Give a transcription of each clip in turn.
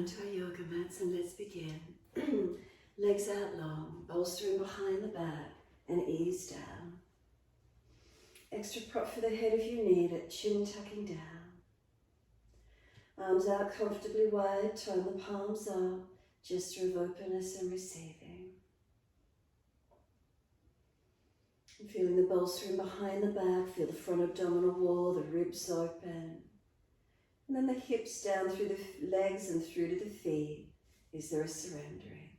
onto our yoga mats and let's begin. Legs out long, bolstering behind the back and ease down. Extra prop for the head if you need it, chin tucking down. Arms out comfortably wide, turn the palms up, gesture of openness and receiving. And feeling the bolstering behind the back, feel the front abdominal wall, the ribs open. And then the hips down through the legs and through to the feet. Is there a surrendering?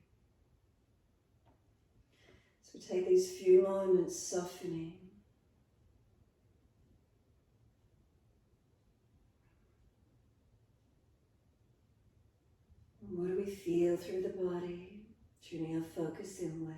So we take these few moments softening. And what do we feel through the body? Tuning our focus inward.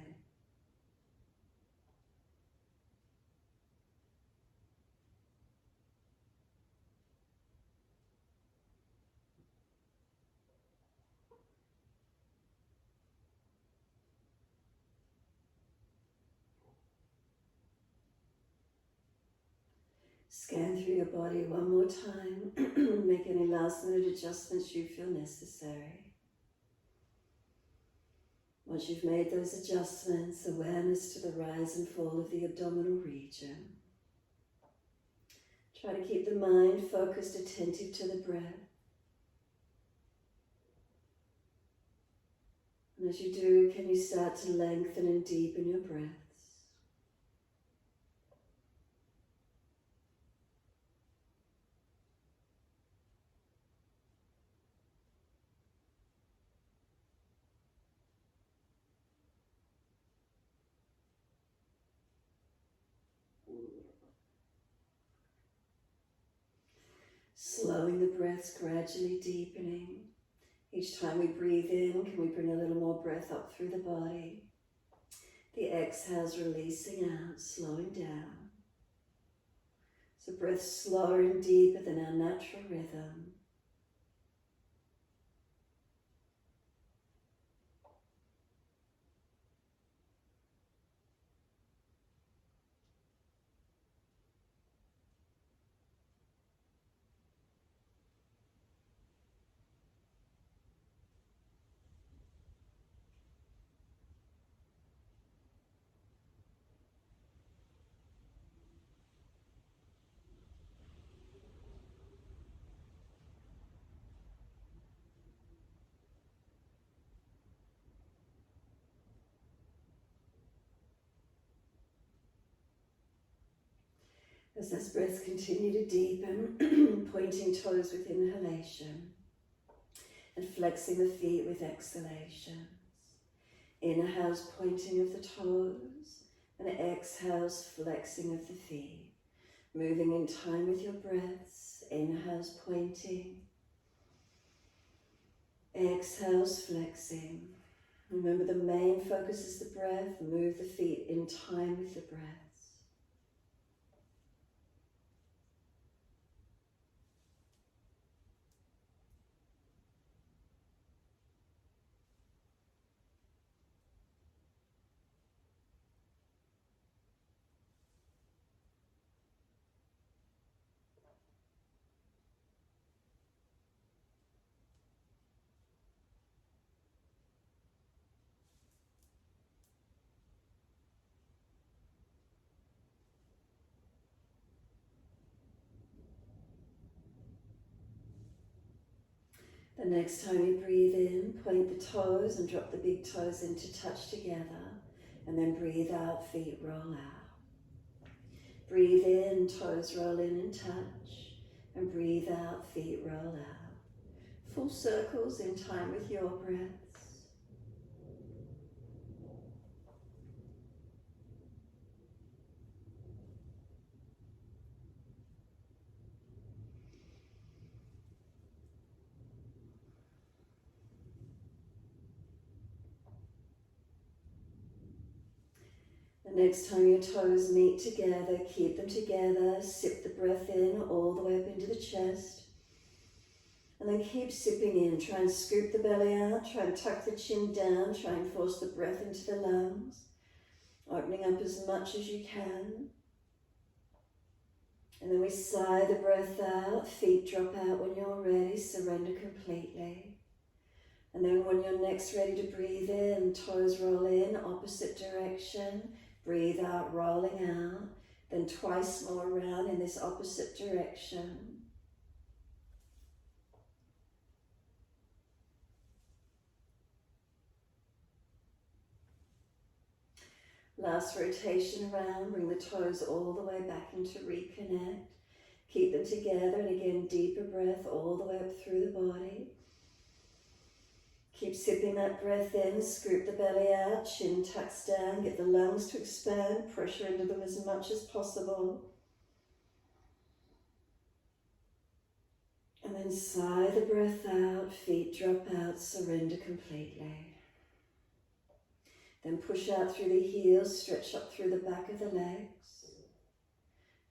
Scan through your body one more time. Make any last minute adjustments you feel necessary. Once you've made those adjustments, awareness to the rise and fall of the abdominal region. Try to keep the mind focused, attentive to the breath. And as you do, can you start to lengthen and deepen your breaths? Slowing the breaths, gradually deepening. Each time we breathe in, can we bring a little more breath up through the body? The exhales releasing out, slowing down. So breath slower and deeper than our natural rhythm. As those breaths continue to deepen, pointing toes with inhalation and flexing the feet with exhalations. Inhales, pointing of the toes, and exhales, flexing of the feet. Moving in time with your breaths. Inhales, pointing. Exhales, flexing. Remember, the main focus is the breath. Move the feet in time with the breath. The next time you breathe in, point the toes and drop the big toes in to touch together, and then breathe out, feet roll out. Breathe in, toes roll in and touch, and breathe out, feet roll out. Full circles in time with your breaths. The next time your toes meet together, keep them together, sip the breath in all the way up into the chest. And then keep sipping in, try and scoop the belly out, try and tuck the chin down, try and force the breath into the lungs. Opening up as much as you can. And then we sigh the breath out, feet drop out when you're ready, surrender completely. And then when you're next ready to breathe in, toes roll in, opposite direction. Breathe out, rolling out. Then twice more around in this opposite direction. Last rotation around, bring the toes all the way back into reconnect. Keep them together, and again, deeper breath all the way up through the body. Keep sipping that breath in, scoop the belly out, chin tucks down, get the lungs to expand, pressure into them as much as possible. And then sigh the breath out, feet drop out, surrender completely. Then push out through the heels, stretch up through the back of the legs.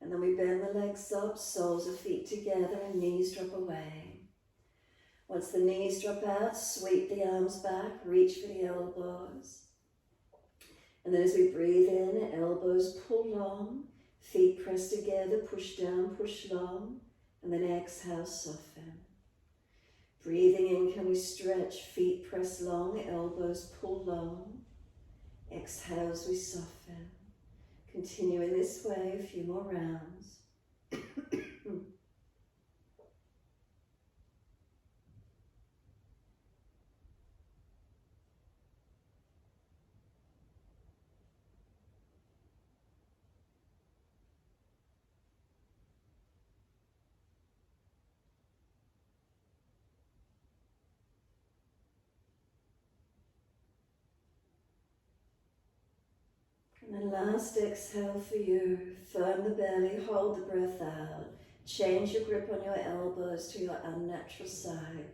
And then we bend the legs up, soles of feet together and knees drop away. Once the knees drop out, sweep the arms back, reach for the elbows. And then as we breathe in, elbows pull long, feet press together, push down, push long, and then exhale, soften. Breathing in, can we stretch, feet press long, elbows pull long. Exhale as we soften. Continue in this way a few more rounds. And then last exhale for you. Firm the belly, hold the breath out. Change your grip on your elbows to your unnatural side.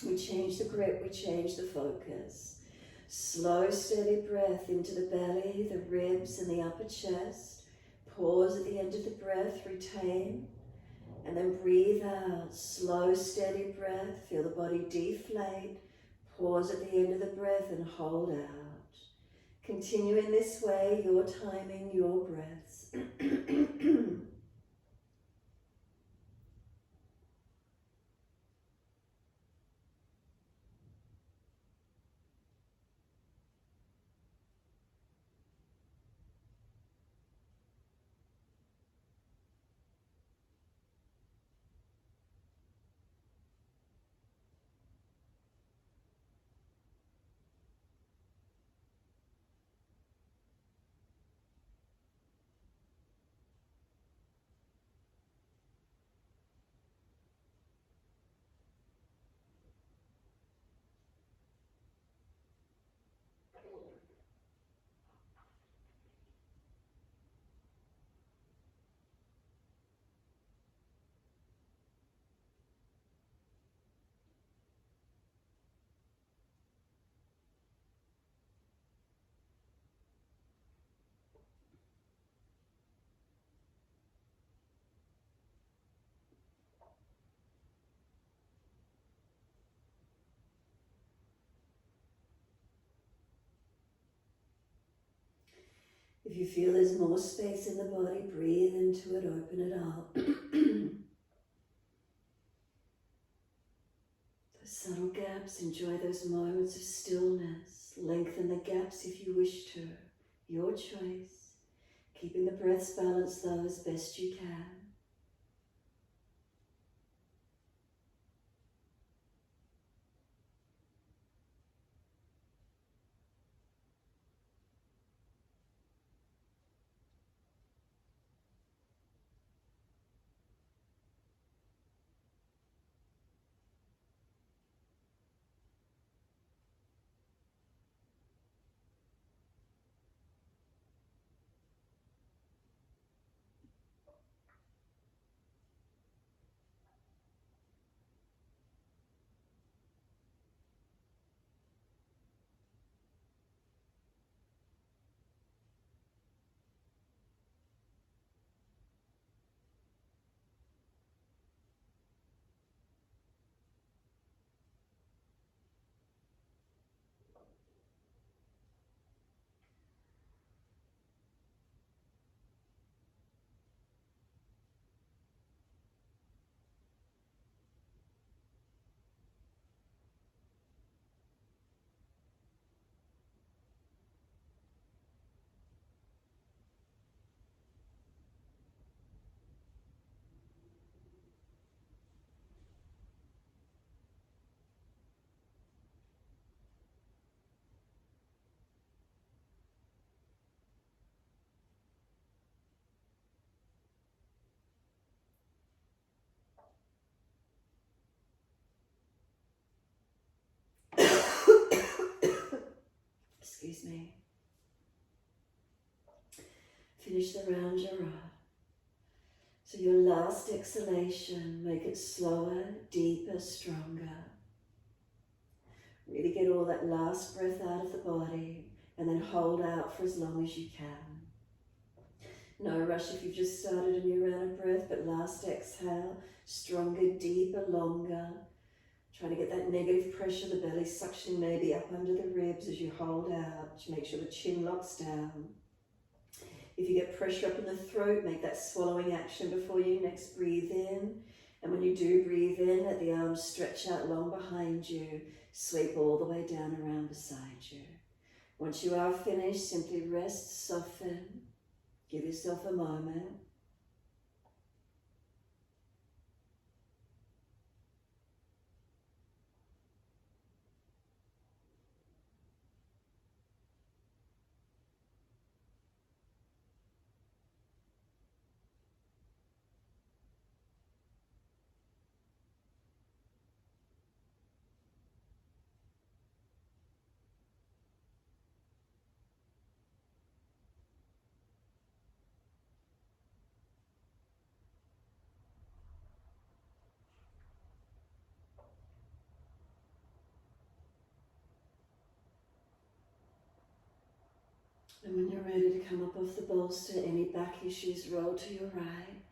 We change the grip, we change the focus. Slow, steady breath into the belly, the ribs and the upper chest. Pause at the end of the breath, retain. And then breathe out. Slow, steady breath. Feel the body deflate. Pause at the end of the breath and hold out. Continue in this way, your timing, your breaths. If you feel there's more space in the body, breathe into it, open it up. Those subtle gaps, enjoy those moments of stillness. Lengthen the gaps if you wish to. Your choice. Keeping the breaths balanced though as best you can. excuse me. Finish the round you're on. So your last exhalation, make it slower, deeper, stronger. Really get all that last breath out of the body and then hold out for as long as you can. No rush if you've just started a new round of breath, but last exhale, stronger, deeper, longer. Trying to get that negative pressure, the belly suctioning maybe up under the ribs as you hold out. Make sure the chin locks down. If you get pressure up in the throat, make that swallowing action before you next breathe in. And when you do breathe in, let the arms stretch out long behind you, sweep all the way down around beside you. Once you are finished, simply rest, soften, give yourself a moment. And when you're ready to come up off the bolster, any back issues, roll to your right.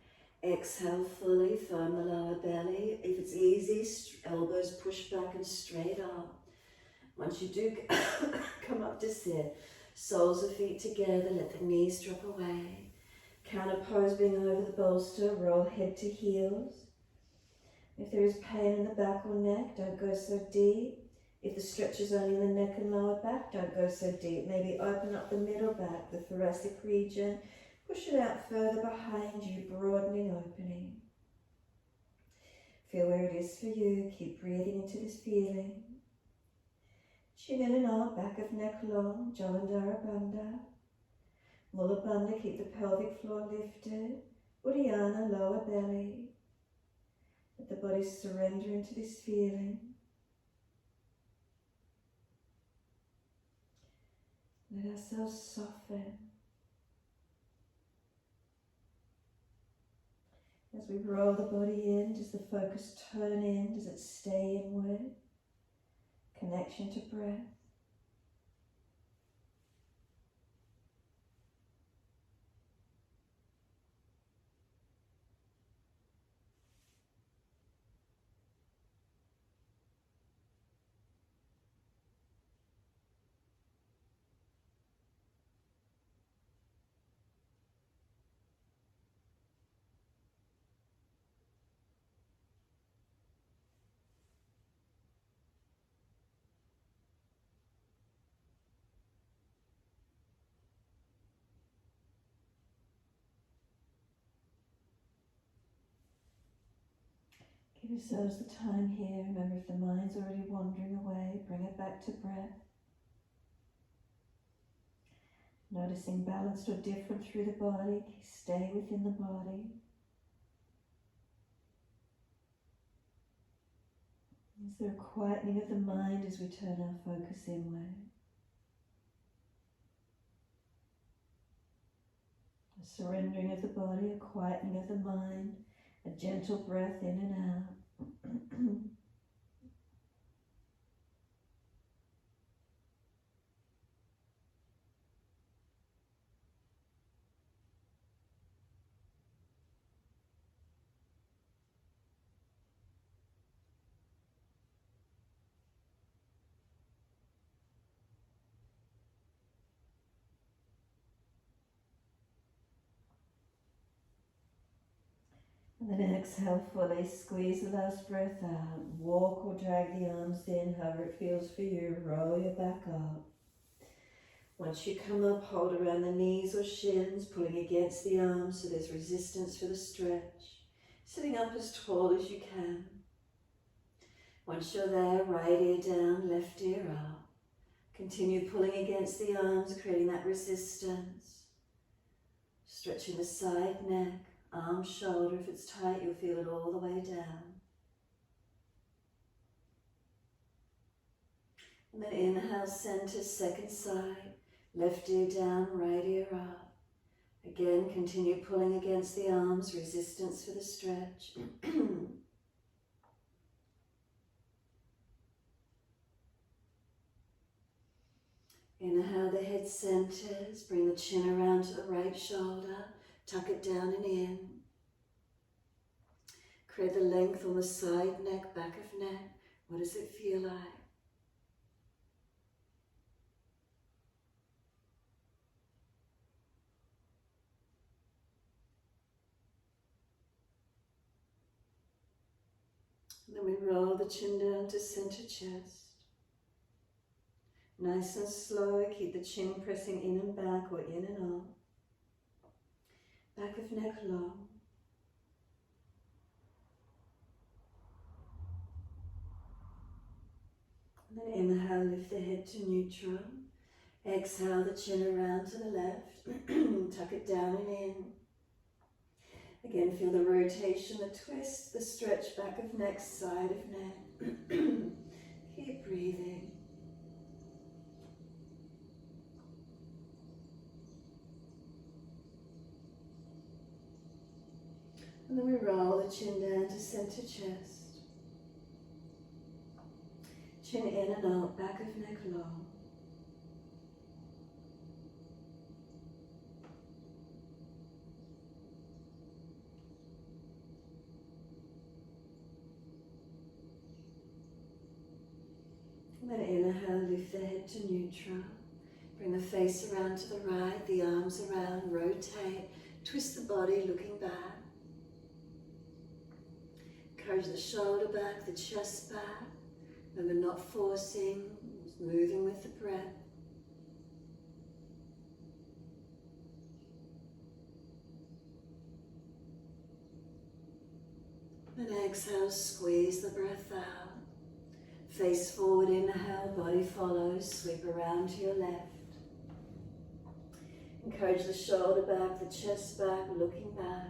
Exhale fully, firm the lower belly. If it's easy, elbows push back and straight up. Once you do come up to sit, soles of feet together, let the knees drop away. Counter pose being over the bolster, roll head to heels. If there is pain in the back or neck, don't go so deep. If the stretch is only in the neck and lower back, don't go so deep. Maybe open up the middle back, the thoracic region. Push it out further behind you, broadening, opening. Feel where it is for you. Keep breathing into this feeling. Chin in and out, back of neck long, Jalandhara Bandha. Mula Bandha, keep the pelvic floor lifted. Uddiyana, lower belly. Let the body surrender into this feeling. Let ourselves soften. As we roll the body in, does the focus turn in? Does it stay inward? Connection to breath. Give yourselves the time here. Remember, if the mind's already wandering away, bring it back to breath. Noticing balanced or different through the body, stay within the body. Is there a quietening of the mind as we turn our focus inward? A surrendering of the body, a quietening of the mind, a gentle breath in and out. And then exhale fully, squeeze the last breath out, walk or drag the arms in, however it feels for you, roll your back up. Once you come up, hold around the knees or shins, pulling against the arms so there's resistance for the stretch. Sitting up as tall as you can. Once you're there, right ear down, left ear up. Continue pulling against the arms, creating that resistance. Stretching the side neck, arm, shoulder. If it's tight, you'll feel it all the way down. And then inhale, center, second side. Left ear down, right ear up. Again, continue pulling against the arms, resistance for the stretch. Inhale, the head centers, bring the chin around to the right shoulder, tuck it down and in. Create the length on the side neck, back of neck. What does it feel like? And then we roll the chin down to center chest. Nice and slow, keep the chin pressing in and back or in and up. Back of neck long. And then inhale, lift the head to neutral. Exhale, the chin around to the left. Tuck it down and in. Again, feel the rotation, the twist, the stretch, back of neck, side of neck. Keep breathing. And then we roll the chin down to center chest. Chin in and out, back of neck long. And then inhale, lift the head to neutral. Bring the face around to the right, the arms around, rotate. Twist the body, looking back. Encourage the shoulder back, the chest back. Remember, not forcing, just moving with the breath. And exhale, squeeze the breath out. Face forward, inhale, body follows, sweep around to your left. Encourage the shoulder back, the chest back, looking back.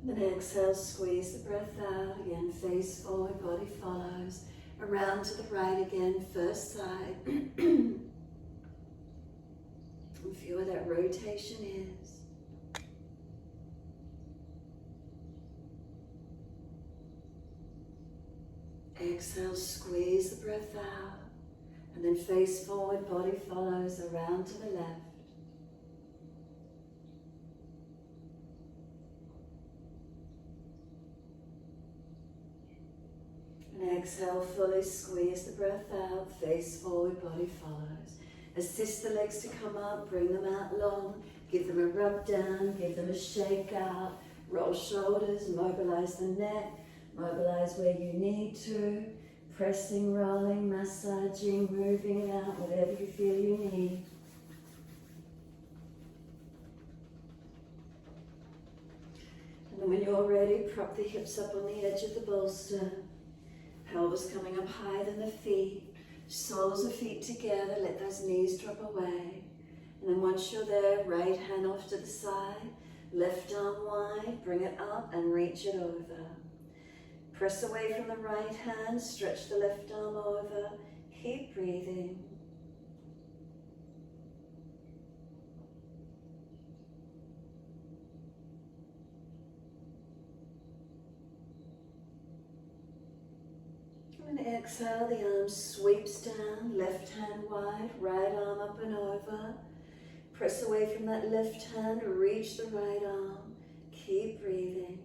And then exhale, squeeze the breath out. Again, face forward, body follows. Around to the right again, first side. And feel where that rotation is. Exhale, squeeze the breath out. And then face forward, body follows, around to the left. And exhale, fully squeeze the breath out, face forward, body follows. Assist the legs to come up, bring them out long, give them a rub down, give them a shake out, roll shoulders, mobilize the neck, mobilize where you need to, pressing, rolling, massaging, moving it out, whatever you feel you need. And then when you're ready, prop the hips up on the edge of the bolster. Pelvis coming up higher than the feet, soles of feet together, let those knees drop away. And then once you're there, right hand off to the side, left arm wide, bring it up and reach it over. Press away from the right hand, stretch the left arm over, keep breathing. And exhale, the arm sweeps down, left hand wide, right arm up and over. Press away from that left hand, reach the right arm. Keep breathing.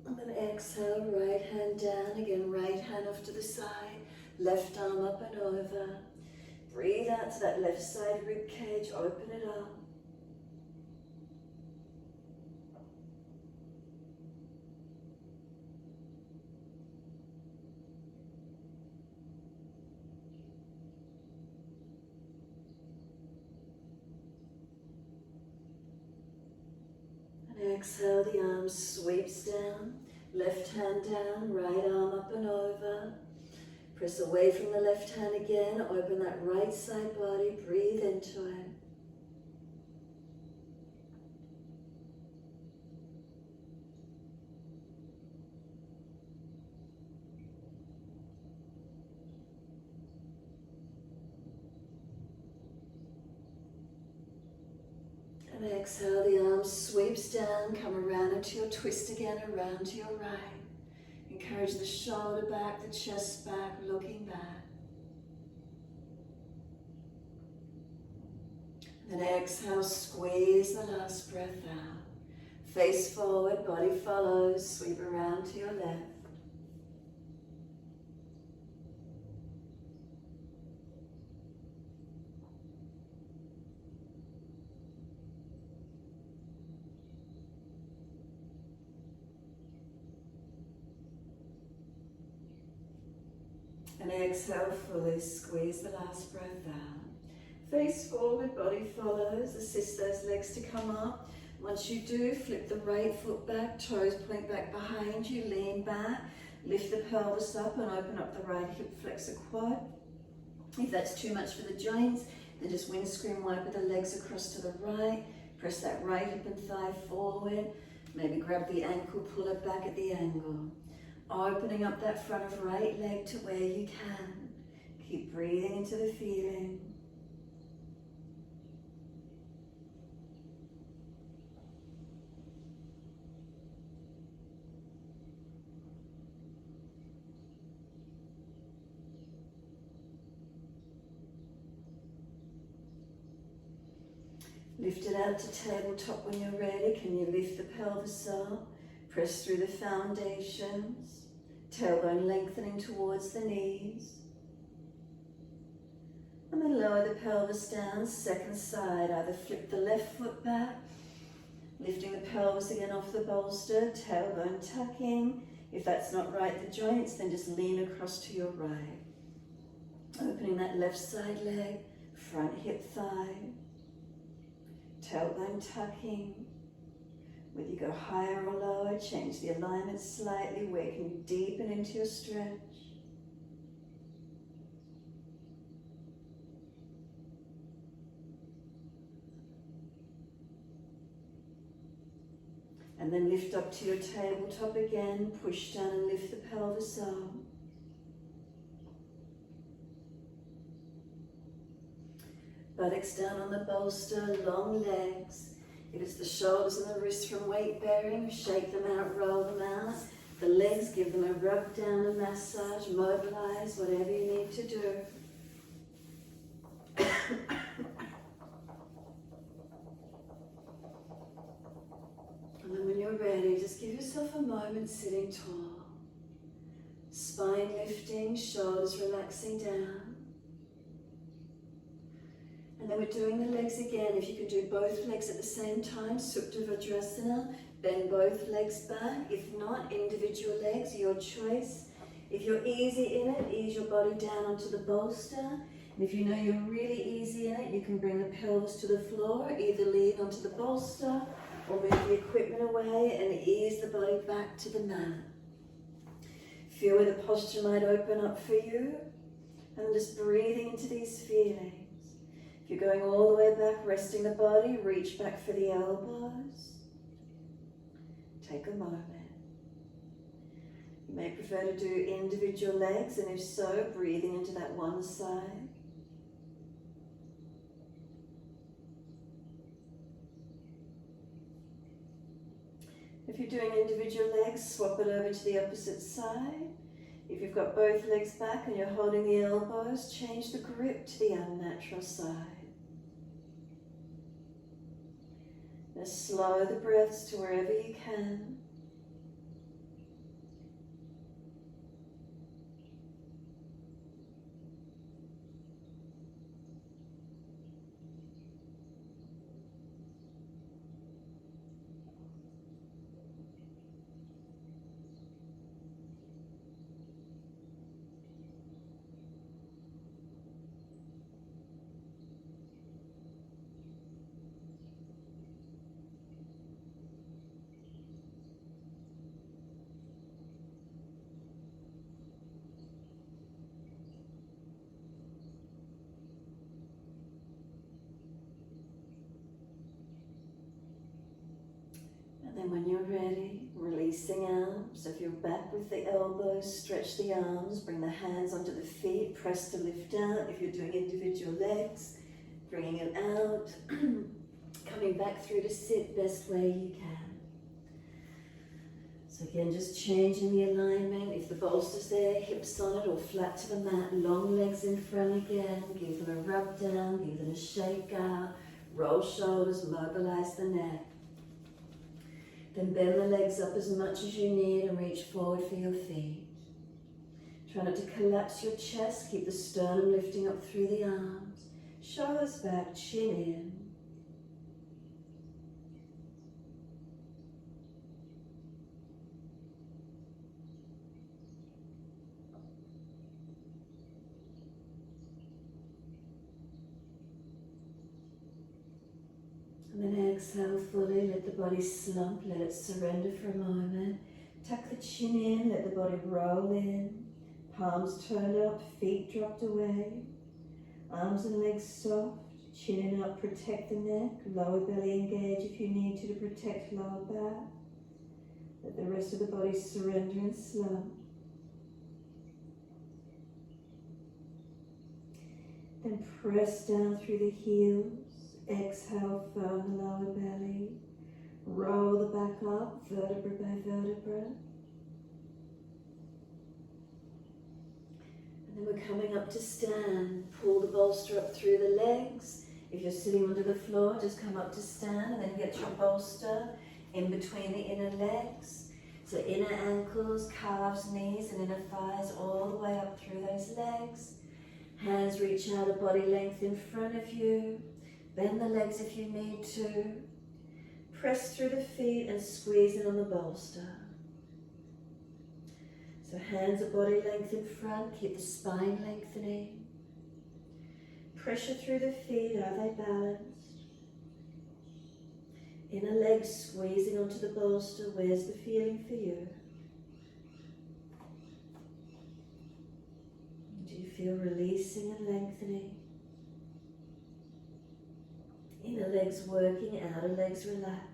And then exhale, right hand down, again right hand off to the side, left arm up and over. Breathe out to that left side rib cage, open it up. Exhale, the arm sweeps down, left hand down, right arm up and over. Press away from the left hand again, open that right side body, breathe into it. And exhale, the arm sweeps down, come around into your twist again, around to your right. Encourage the shoulder back, the chest back, looking back. And then exhale, squeeze the last breath out. Face forward, body follows, sweep around to your left. And exhale, fully squeeze the last breath out. Face forward, body follows, assist those legs to come up. Once you do, flip the right foot back, toes point back behind you, lean back, lift the pelvis up and open up the right hip flexor quad. If that's too much for the joints, then just windscreen wiper the legs across to the right, press that right hip and thigh forward, maybe grab the ankle, pull it back at the angle. Opening up that front of right leg to where you can. Keep breathing into the feeling. Lift it out to tabletop when you're ready. Can you lift the pelvis up? Press through the foundations. Tailbone lengthening towards the knees. And then lower the pelvis down, second side. Either flip the left foot back, lifting the pelvis again off the bolster, tailbone tucking. If that's not right, the joints, then just lean across to your right. Opening that left side leg, front hip thigh. Tailbone tucking. Whether you go higher or lower, change the alignment slightly. Where can you deepen into your stretch? And then lift up to your tabletop again. Push down and lift the pelvis up. Buttocks down on the bolster, long legs. If it's the shoulders and the wrists from weight bearing, shake them out, roll them out. The legs, give them a rub down, a massage, mobilize, whatever you need to do. And then when you're ready, just give yourself a moment sitting tall. Spine lifting, shoulders relaxing down. And then we're doing the legs again. If you can do both legs at the same time, Supta Vajrasana, bend both legs back. If not, individual legs, your choice. If you're easy in it, ease your body down onto the bolster. And if you know you're really easy in it, you can bring the pelvis to the floor, either lean onto the bolster or move the equipment away and ease the body back to the mat. Feel where the posture might open up for you, and just breathing into these feelings. If you're going all the way back, resting the body, reach back for the elbows. Take a moment. You may prefer to do individual legs, and if so, breathing into that one side. If you're doing individual legs, swap it over to the opposite side. If you've got both legs back and you're holding the elbows, change the grip to the unnatural side. Now slow the breaths to wherever you can. when you're ready, releasing out. So if you're back with the elbows, stretch the arms, bring the hands onto the feet, press to lift out. If you're doing individual legs, bringing it out, coming back through to sit best way you can. So again, just changing the alignment. If the bolster's there, hips on it or flat to the mat, long legs in front again. Give them a rub down, give them a shake out. Roll shoulders, mobilize the neck. Then bend the legs up as much as you need and reach forward for your feet. Try not to collapse your chest. Keep the sternum lifting up through the arms. Shoulders back, chin in. And then exhale fully, let the body slump, let it surrender for a moment. Tuck the chin in, let the body roll in. Palms turned up, feet dropped away. Arms and legs soft, chin in up, protect the neck. Lower belly engage if you need to protect lower back. Let the rest of the body surrender and slump. Then press down through the heels. Exhale, firm the lower belly. Roll the back up, vertebra by vertebra. And then we're coming up to stand. Pull the bolster up through the legs. If you're sitting onto the floor, just come up to stand and then get your bolster in between the inner legs. So inner ankles, calves, knees, and inner thighs all the way up through those legs. Hands reach out a body length in front of you. Bend the legs if you need to. Press through the feet and squeeze in on the bolster. So hands are body length in front, keep the spine lengthening. Pressure through the feet, are they balanced? Inner legs squeezing onto the bolster, where's the feeling for you? Do you feel releasing and lengthening? Inner legs working, outer legs relaxed.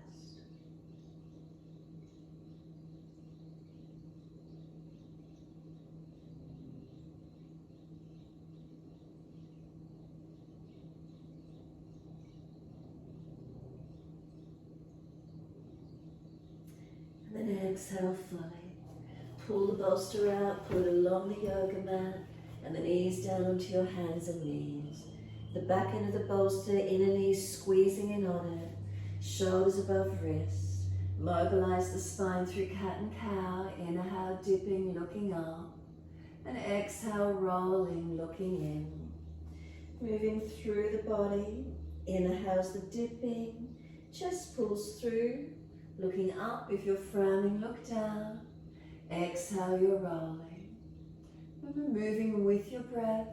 And then exhale fully. Pull the bolster out, put it along the yoga mat, and then ease down onto your hands and knees. The back end of the bolster, inner knees squeezing in on it, shoulders above wrists. Mobilize the spine through cat and cow. Inhale, dipping, looking up. And exhale, rolling, looking in. Moving through the body. Inhale's the dipping. Chest pulls through. Looking up, if you're frowning, look down. Exhale, you're rolling. And we're moving with your breath.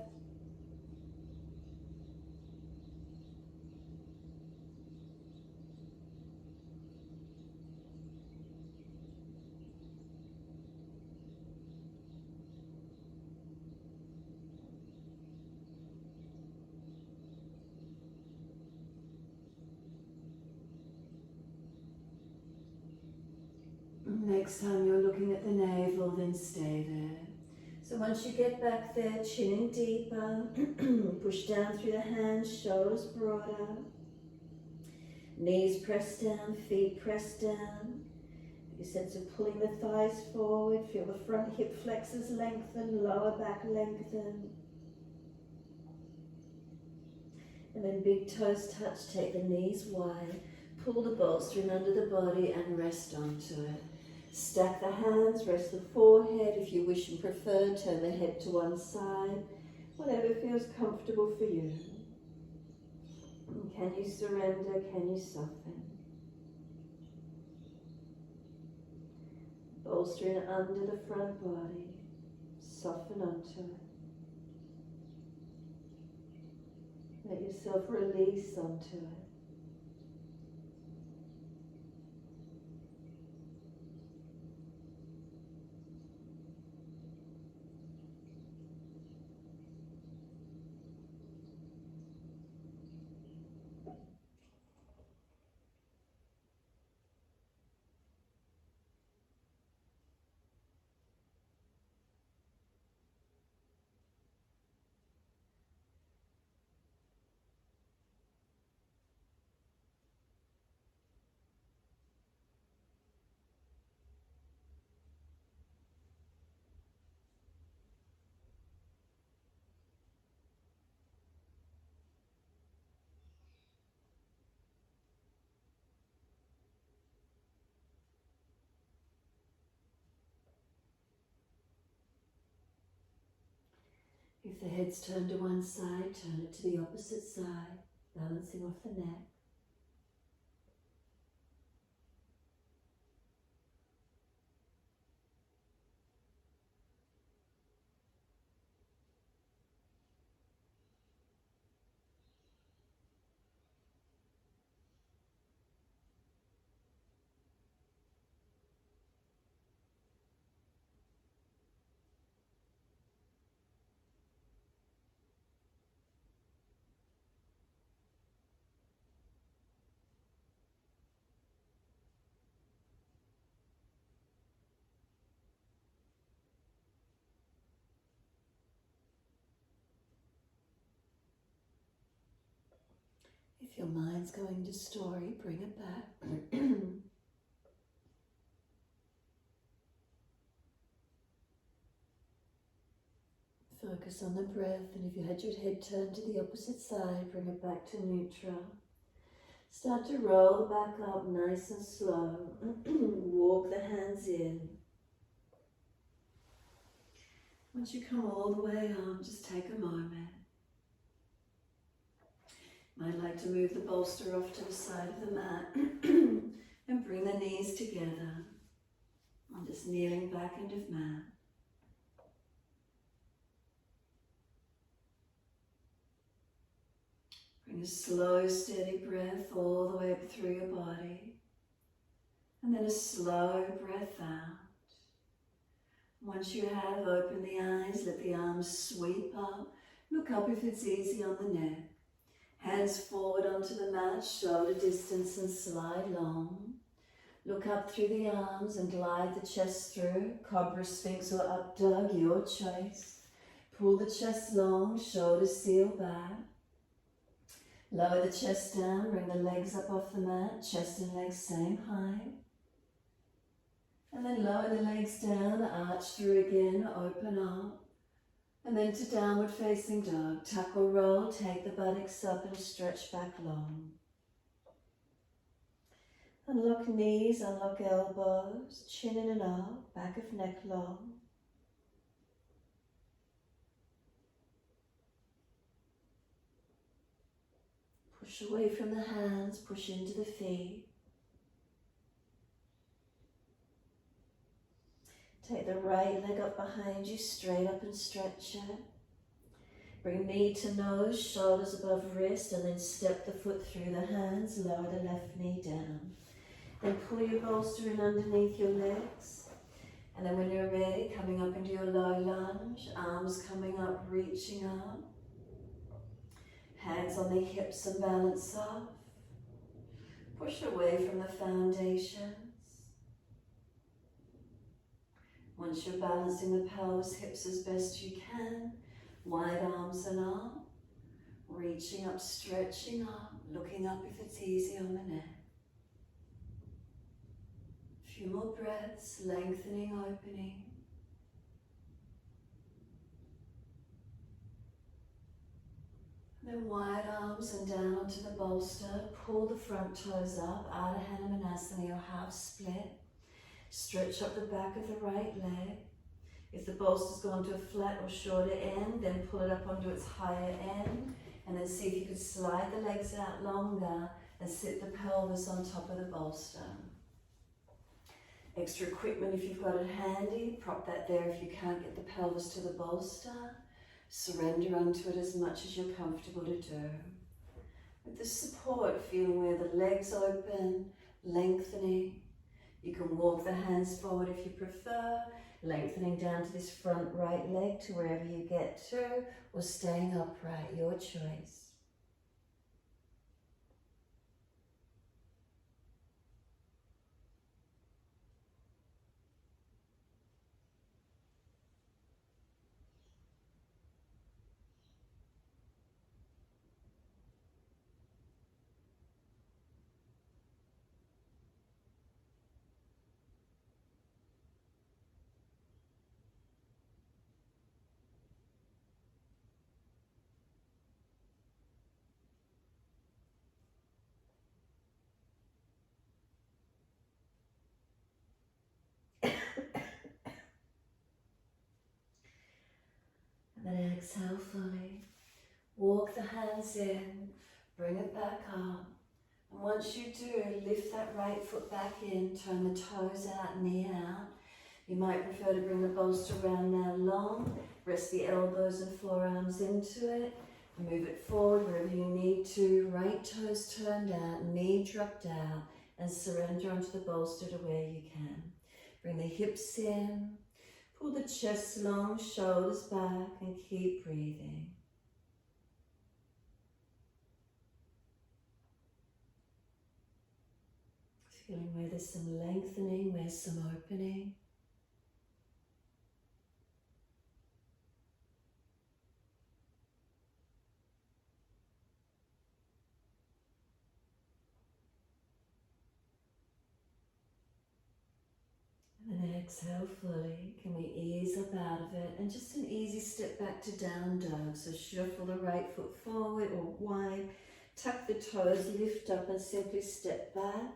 Next time you're looking at the navel, then stay there. So once you get back there, chin in deeper, push down through the hands, shoulders broader. Knees press down, feet press down. You sense of pulling the thighs forward, feel the front hip flexors lengthen, lower back lengthen. And then big toes touch, take the knees wide, pull the bolster in under the body and rest onto it. Stack the hands, rest the forehead. If you wish and prefer, turn the head to one side. Whatever feels comfortable for you. And can you surrender? Can you soften? Bolster in under the front body. Soften onto it. Let yourself release onto it. If the head's turned to one side, turn it to the opposite side, balancing off the neck. If your mind's going to story, bring it back. Focus on the breath, and if you had your head turned to the opposite side, bring it back to neutral. Start to roll the back up nice and slow. Walk the hands in. Once you come all the way on, just take a moment. Might like to move the bolster off to the side of the mat and bring the knees together. I'm just kneeling back into mat. Bring a slow, steady breath all the way up through your body. And then a slow breath out. Once you have, open the eyes, let the arms sweep up. Look up if it's easy on the neck. Hands forward onto the mat, shoulder distance and slide long. Look up through the arms and glide the chest through. Cobra, Sphinx or up dog, your choice. Pull the chest long, shoulders seal back. Lower the chest down, bring the legs up off the mat, chest and legs same height. And then lower the legs down, arch through again, open up. And then to downward facing dog. Tuck or roll, take the buttocks up and stretch back long. Unlock knees, unlock elbows, chin in and up, back of neck long. Push away from the hands, push into the feet. Take the right leg up behind you, straight up and stretch it. Bring knee to nose, shoulders above wrist, and then step the foot through the hands, lower the left knee down. Then pull your bolster in underneath your legs. And then when you're ready, coming up into your low lunge, arms coming up, reaching up. Hands on the hips and balance off. Push away from the foundations. Once you're balancing the pelvis, hips as best you can, wide arms and up, reaching up, stretching up, looking up if it's easy on the neck. A few more breaths, lengthening, opening. Then wide arms and down onto the bolster, pull the front toes up, Ardha Hanumanasana or half split. Stretch up the back of the right leg. If the bolster's gone to a flat or shorter end, then pull it up onto its higher end, and then see if you can slide the legs out longer and sit the pelvis on top of the bolster. Extra equipment if you've got it handy, prop that there if you can't get the pelvis to the bolster. Surrender onto it as much as you're comfortable to do. With the support, feeling where the legs open, lengthening. You can walk the hands forward if you prefer, lengthening down to this front right leg to wherever you get to, or staying upright, your choice. hands in, bring it back up. And once you do, lift that right foot back in, turn the toes out, knee out. You might prefer to bring the bolster around now long, rest the elbows and forearms into it, move it forward wherever you need to, right toes turned out, knee dropped out, and surrender onto the bolster to where you can. Bring the hips in, pull the chest long, shoulders back, and keep breathing. Feeling where there's some lengthening, where's some opening. And then exhale fully. Can we ease up out of it? And just an easy step back to down dog. So shuffle the right foot forward or wide. Tuck the toes, lift up and simply step back.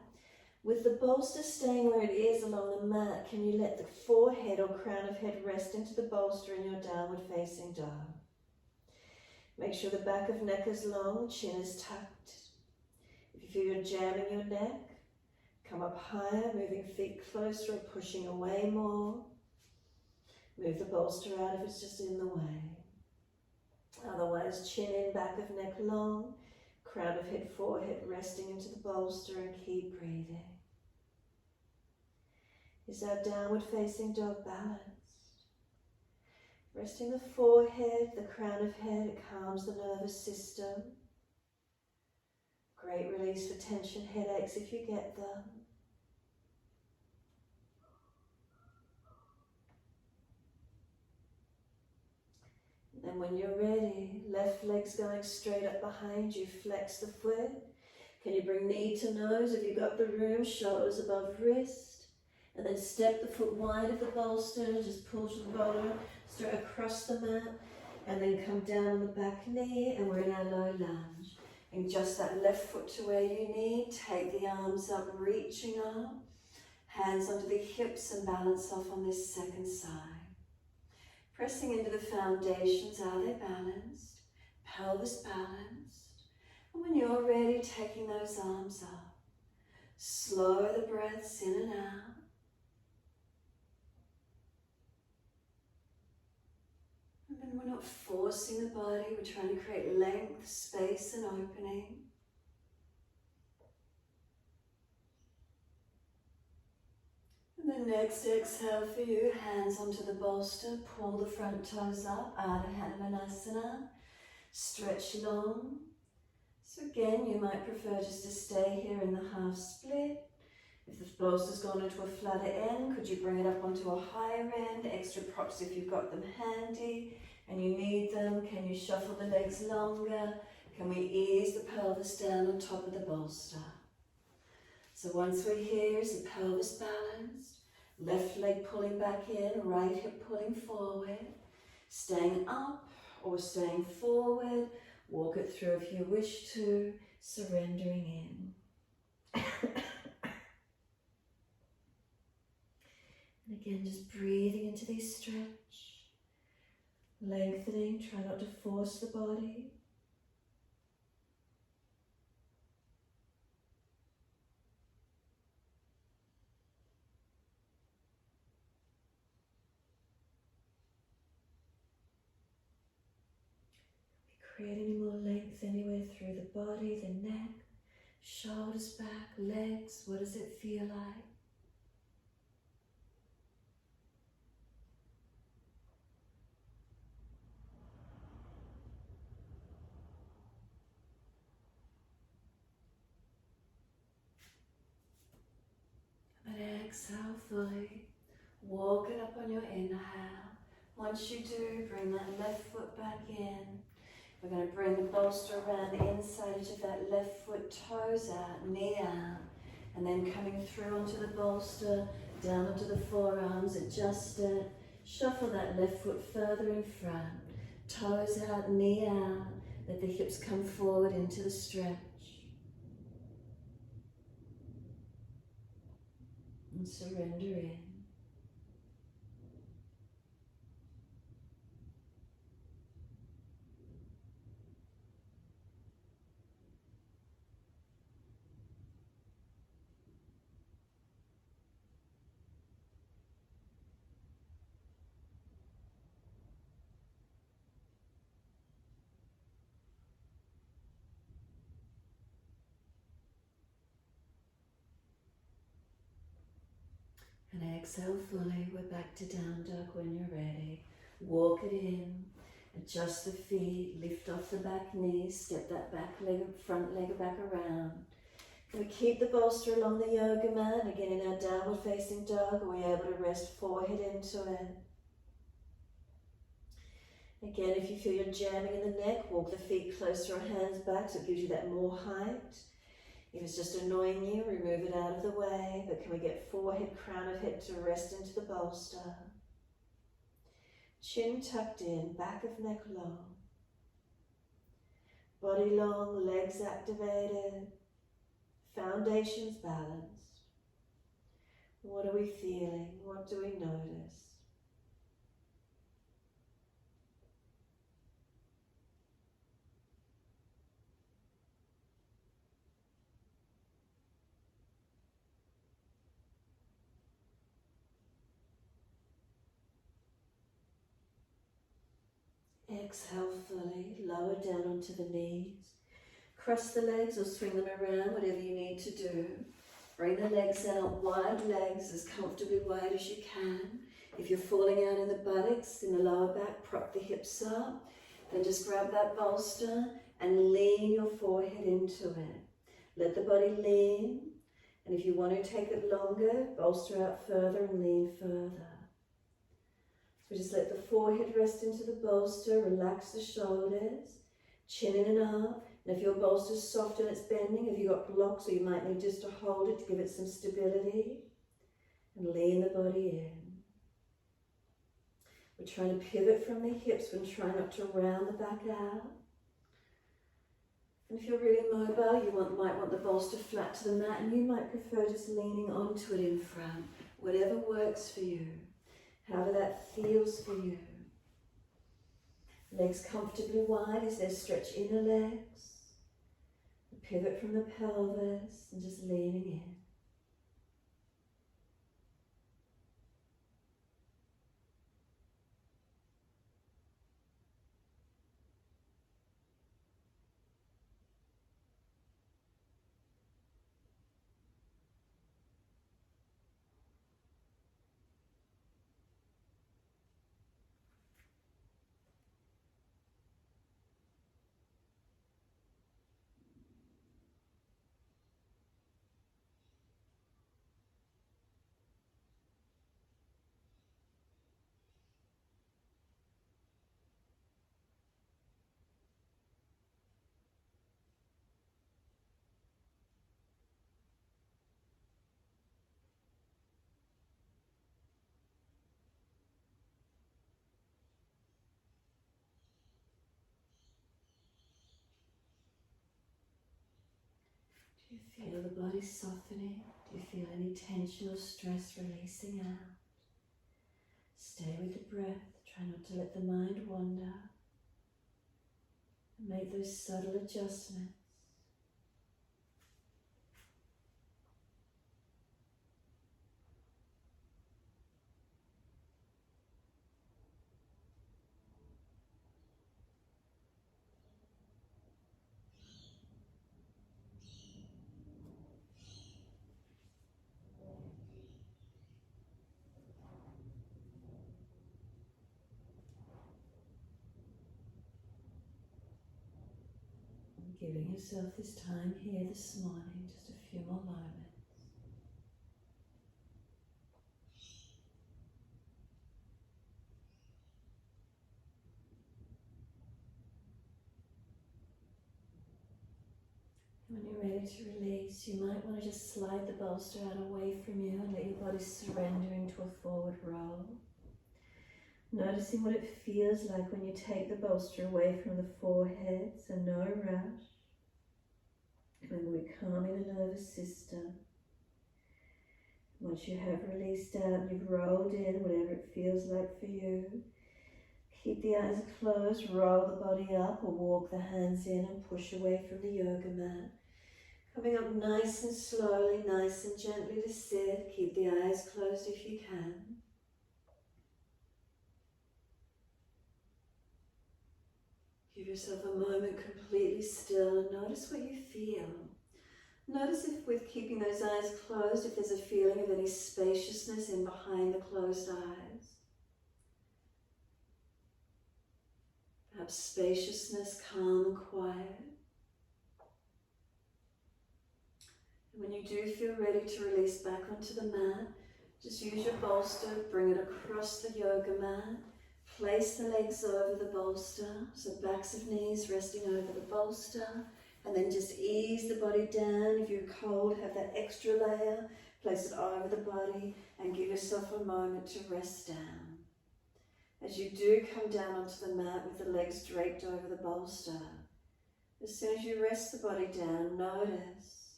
With the bolster staying where it is along the mat, can you let the forehead or crown of head rest into the bolster in your downward facing dog? Make sure the back of neck is long, chin is tucked. If you feel you're jamming your neck, come up higher, moving feet closer or pushing away more. Move the bolster out if it's just in the way. Otherwise, chin in, back of neck long, crown of head, forehead resting into the bolster, and keep breathing. Is our downward facing dog balanced? Resting the forehead, the crown of head, it calms the nervous system. Great release for tension, headaches if you get them. And when you're ready, left leg's going straight up behind you, flex the foot. Can you bring knee to nose if you've got the room, shoulders above wrist. And then step the foot wide of the bolster, just pull to the bottom, straight across the mat. And then come down on the back knee, and we're in our low lunge. And just that left foot to where you need, take the arms up, reaching up. Hands onto the hips and balance off on this second side. Pressing into the foundations, are they balanced? Pelvis balanced. And when you're ready, taking those arms up. Slow the breaths in and out. And then we're not forcing the body, we're trying to create length, space and opening. And the next exhale for you, hands onto the bolster, pull the front toes up, Ardha Hanumanasana, stretch long. So again, you might prefer just to stay here in the half split. If the bolster's gone into a flatter end, could you bring it up onto a higher end? Extra props if you've got them handy and you need them. Can you shuffle the legs longer? Can we ease the pelvis down on top of the bolster? So once we're here, is the pelvis balanced? Left leg pulling back in, right hip pulling forward. Staying up or staying forward. Walk it through if you wish to, surrendering in. And again, just breathing into this stretch. Lengthening, try not to force the body. Create any more length anywhere through the body, the neck, shoulders back, legs. What does it feel like? And exhale fully. Walk it up on your inhale. Once you do, bring that left foot back in. We're going to bring the bolster around the inside edge of that left foot, toes out, knee out. And then coming through onto the bolster, down onto the forearms, adjust it. Shuffle that left foot further in front. Toes out, knee out. Let the hips come forward into the stretch. And surrender in. And exhale fully. We're back to down dog when you're ready. Walk it in. Adjust the feet. Lift off the back knee. Step that back leg, front leg back around. We keep the bolster along the yoga mat. Again, in our downward facing dog, are we able to rest forehead into it? Again, if you feel you're jamming in the neck, walk the feet closer or hands back so it gives you that more height. If it's just annoying you, remove it out of the way. But can we get forehead, crown of head to rest into the bolster? Chin tucked in, back of neck long. Body long, legs activated. Foundations balanced. What are we feeling? What do we notice? Exhale fully, lower down onto the knees. Cross the legs or swing them around, whatever you need to do. Bring the legs out, wide legs, as comfortably wide as you can. If you're falling out in the buttocks, in the lower back, prop the hips up. Then just grab that bolster and lean your forehead into it. Let the body lean. And if you want to take it longer, bolster out further and lean further. So just let the forehead rest into the bolster, relax the shoulders, chin in and up. And if your bolster's soft and it's bending, if you've got blocks, or you might need just to hold it to give it some stability, and lean the body in. We're trying to pivot from the hips, we're trying not to round the back out. And if you're really mobile, you might want the bolster flat to the mat, and you might prefer just leaning onto it in front. Whatever works for you, however that feels for you. Legs comfortably wide as they stretch inner legs. Pivot from the pelvis and just leaning in. Do you feel the body softening? Do you feel any tension or stress releasing out? Stay with the breath. Try not to let the mind wander. And make those subtle adjustments. Giving yourself this time here this morning, just a few more moments. When you're ready to release, you might want to just slide the bolster out away from you and let your body surrender into a forward roll. Noticing what it feels like when you take the bolster away from the forehead, so no rush. And we're calming the nervous system. Once you have released out, you've rolled in, whatever it feels like for you. Keep the eyes closed, roll the body up or walk the hands in and push away from the yoga mat. Coming up nice and slowly, nice and gently to sit. Keep the eyes closed if you can. Give yourself a moment completely still and notice what you feel. Notice if with keeping those eyes closed, if there's a feeling of any spaciousness in behind the closed eyes. Perhaps spaciousness, calm and quiet. And when you do feel ready to release back onto the mat, just use your bolster, bring it across the yoga mat. Place the legs over the bolster, so backs of knees resting over the bolster. And then just ease the body down. If you're cold, have that extra layer. Place it over the body and give yourself a moment to rest down. As you do come down onto the mat with the legs draped over the bolster, as soon as you rest the body down, notice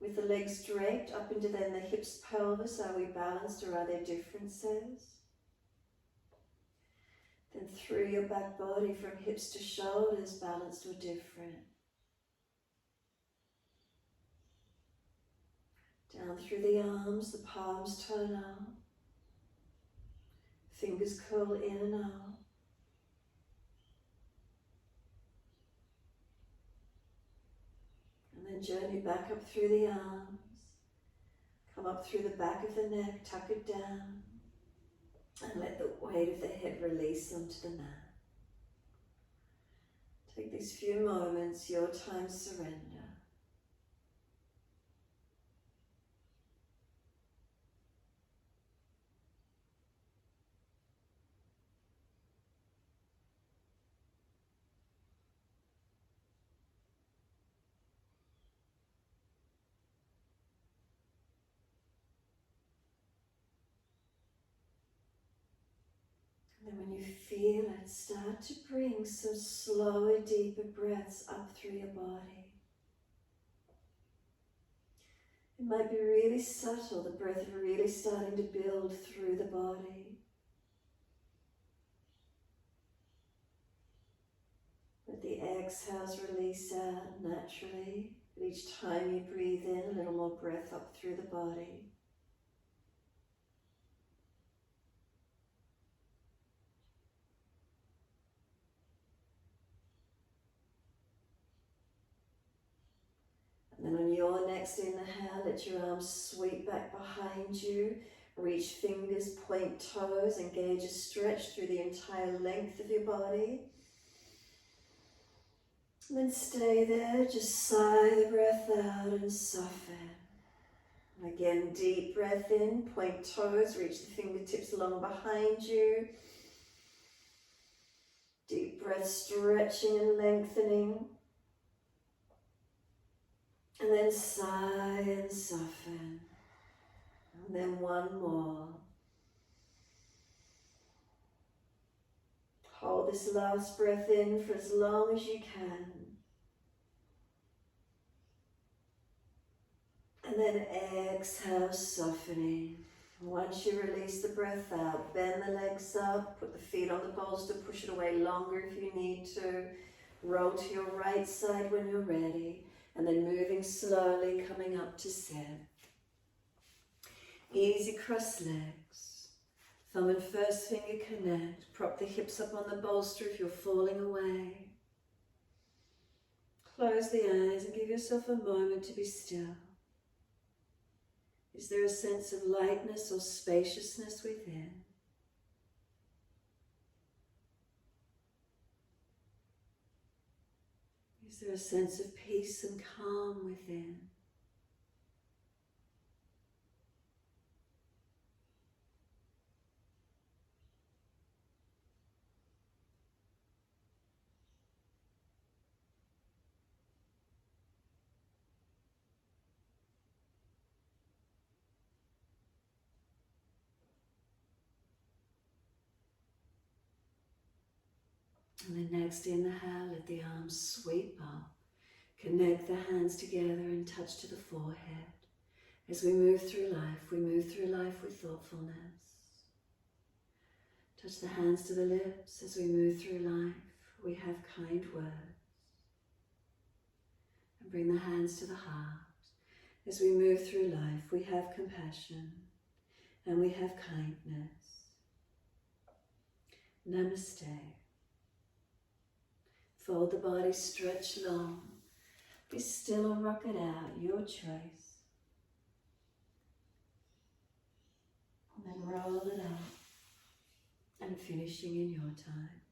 with the legs draped up into then the hips, pelvis, are we balanced or are there differences? Then through your back body from hips to shoulders, balanced or different. Down through the arms, the palms turn out. Fingers curl in and out. And then journey back up through the arms. Come up through the back of the neck, tuck it down. And let the weight of the head release onto the mat. Take these few moments, your time, surrender. And then when you feel it, start to bring some slower, deeper breaths up through your body. It might be really subtle, the breath really starting to build through the body. Let the exhales release out naturally. But each time you breathe in, a little more breath up through the body. And then on your next inhale, let your arms sweep back behind you. Reach fingers, point toes, engage a stretch through the entire length of your body. And then stay there, just sigh the breath out and soften. And again, deep breath in, point toes, reach the fingertips along behind you. Deep breath, stretching and lengthening. And then sigh and soften. And then one more. Hold this last breath in for as long as you can. And then exhale, softening. Once you release the breath out, bend the legs up, put the feet on the bolster, push it away longer if you need to. Roll to your right side when you're ready. And then moving slowly, coming up to sit. Easy cross legs. Thumb and first finger connect. Prop the hips up on the bolster if you're falling away. Close the eyes and give yourself a moment to be still. Is there a sense of lightness or spaciousness within? Is there a sense of peace and calm within? And the next inhale, let the arms sweep up. Connect the hands together and touch to the forehead. As we move through life with thoughtfulness. Touch the hands to the lips. As we move through life, we have kind words. And bring the hands to the heart. As we move through life, we have compassion and we have kindness. Namaste. Fold the body, stretch long. Be still or rock it out, your choice. And then roll it up and finishing in your time.